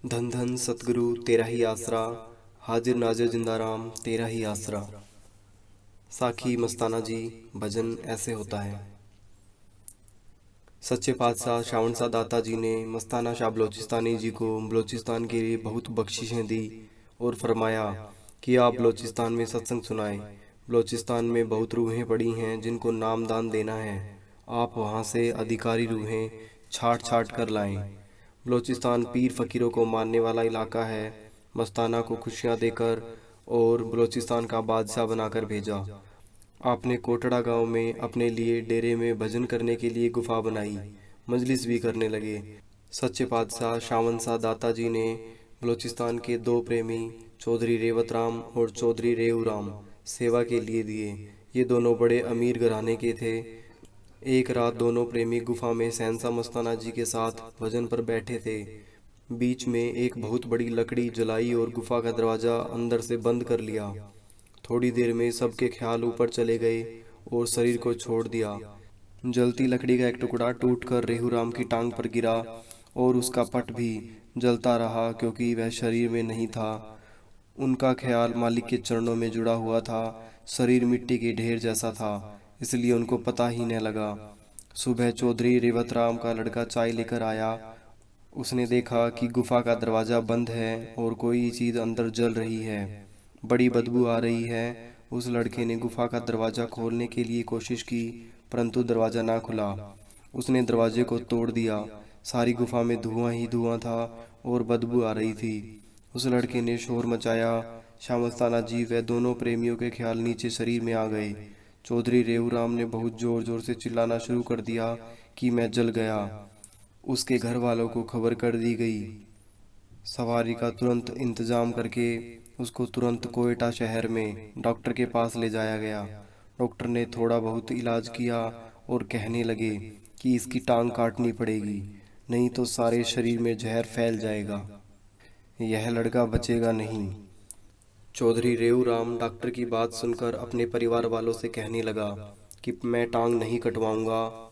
धन धन सतगुरु तेरा ही आसरा, हाजिर नाजिर जिंदा राम तेरा ही आसरा। साखी मस्ताना जी भजन ऐसे होता है। सच्चे पातशाह श्रावण शाह दाता जी ने मस्ताना शाह बलोचिस्तानी जी को बलोचिस्तान के लिए बहुत बख्शिशें दी और फरमाया कि आप बलोचिस्तान में सत्संग सुनाएं। बलोचिस्तान में बहुत रूहें पड़ी हैं जिनको नाम दान देना है। आप वहाँ से अधिकारी रूहें छाट छाट कर लाएं। बलोचिस्तान पीर फकीरों को मानने वाला इलाका है। मस्ताना को खुशियाँ देकर और बलोचिस्तान का बादशाह बनाकर भेजा। आपने कोटड़ा गांव में अपने लिए डेरे में भजन करने के लिए गुफा बनाई, मजलिस भी करने लगे। सच्चे पातशाह श्रावण शाह दाता जी ने बलोचिस्तान के दो प्रेमी चौधरी रेवत राम और चौधरी रेऊ राम सेवा के लिए दिए। ये दोनों बड़े अमीर घराने के थे। एक रात दोनों प्रेमी गुफा में सहनसा मस्ताना जी के साथ भजन पर बैठे थे। बीच में एक बहुत बड़ी लकड़ी जलाई और गुफा का दरवाजा अंदर से बंद कर लिया। थोड़ी देर में सबके ख्याल ऊपर चले गए और शरीर को छोड़ दिया। जलती लकड़ी का एक टुकड़ा टूटकर रेहू राम की टांग पर गिरा और उसका पट भी जलता रहा क्योंकि वह शरीर में नहीं था। उनका ख्याल मालिक के चरणों में जुड़ा हुआ था। शरीर मिट्टी के ढेर जैसा था, इसलिए उनको पता ही न लगा। सुबह चौधरी रेवत राम का लड़का चाय लेकर आया। उसने देखा कि गुफा का दरवाज़ा बंद है और कोई चीज़ अंदर जल रही है। बड़ी बदबू आ रही है। उस लड़के ने गुफा का दरवाज़ा खोलने के लिए कोशिश की, परंतु दरवाज़ा ना खुला। उसने दरवाजे को तोड़ दिया। सारी गुफा में धुआं ही धुआं था और बदबू आ रही थी। उस लड़के ने शोर मचाया। श्यामस्ताना जी व दोनों प्रेमियों के ख्याल नीचे शरीर में आ गए। चौधरी रेऊ राम ने बहुत जोर जोर से चिल्लाना शुरू कर दिया कि मैं जल गया। उसके घर वालों को खबर कर दी गई। सवारी का तुरंत इंतजाम करके उसको तुरंत कोयटा शहर में डॉक्टर के पास ले जाया गया। डॉक्टर ने थोड़ा बहुत इलाज किया और कहने लगे कि इसकी टांग काटनी पड़ेगी, नहीं तो सारे शरीर में जहर फैल जाएगा, यह लड़का बचेगा नहीं। चौधरी रेऊ राम डॉक्टर की बात सुनकर अपने परिवार वालों से कहने लगा कि मैं टांग नहीं कटवाऊंगा,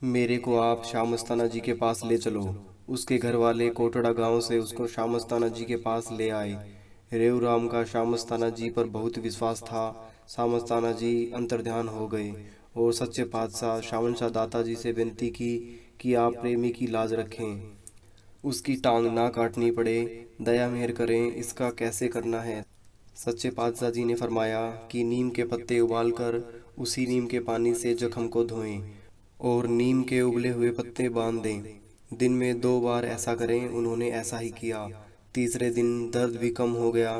मेरे को आप श्यामस्ताना जी के पास ले चलो। उसके घर वाले कोटड़ा गांव से उसको श्यामस्ताना जी के पास ले आए। रेऊ राम का श्यामस्ताना जी पर बहुत विश्वास था। श्यामस्ताना जी अंतर्ध्यान हो गए और सच्चे पातशाह श्रावण शाह दाता जी से विनती की कि आप प्रेमी की लाज रखें, उसकी टांग ना काटनी पड़े, दया मेहर करें, इसका कैसे करना है। सच्चे पातशाह जी ने फरमाया कि नीम के पत्ते उबालकर उसी नीम के पानी से जख्म को धोएं और नीम के उबले हुए पत्ते बांध दें। दिन में 2 बार ऐसा करें। उन्होंने ऐसा ही किया। तीसरे दिन दर्द भी कम हो गया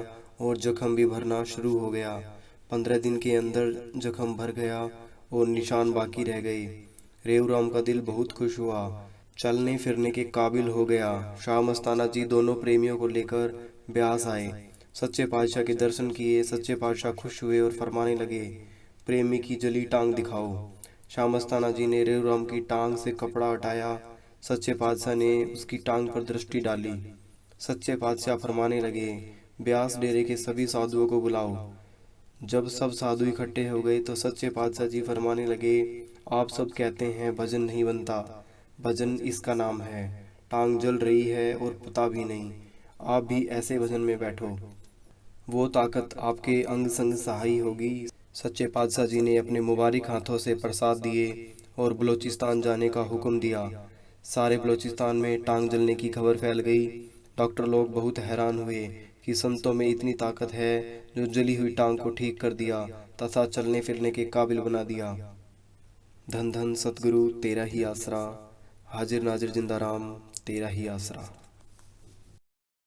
और जख्म भी भरना शुरू हो गया। 15 दिन के अंदर जख्म भर गया और निशान बाकी रह गए। रेऊ राम का दिल बहुत खुश हुआ, चलने फिरने के काबिल हो गया। शाह मस्ताना जी दोनों प्रेमियों को लेकर ब्यास आए। सच्चे पातशाह के दर्शन किए। सच्चे पातशाह खुश हुए और फरमाने लगे, प्रेमी की जली टांग दिखाओ। श्यामस्ताना जी ने रेऊ राम की टांग से कपड़ा हटाया। सच्चे पातशाह ने उसकी टांग पर दृष्टि डाली। सच्चे पातशाह फरमाने लगे, ब्यास डेरे के सभी साधुओं को बुलाओ। जब सब साधु इकट्ठे हो गए तो सच्चे पातशाह जी फरमाने लगे, आप सब कहते हैं भजन नहीं बनता, भजन इसका नाम है। टांग जल रही है और पता भी नहीं। आप भी ऐसे भजन में बैठो, वो ताकत आपके अंग संग सहाई होगी। सच्चे पातशाह जी ने अपने मुबारक हाथों से प्रसाद दिए और बलोचिस्तान जाने का हुक्म दिया। सारे बलोचिस्तान में टांग जलने की खबर फैल गई। डॉक्टर लोग बहुत हैरान हुए कि संतों में इतनी ताकत है जो जली हुई टांग को ठीक कर दिया तथा चलने फिरने के काबिल बना दिया। धन धन सतगुरु तेरा ही आसरा, हाजिर नाजिर जिंदा राम तेरा ही आसरा।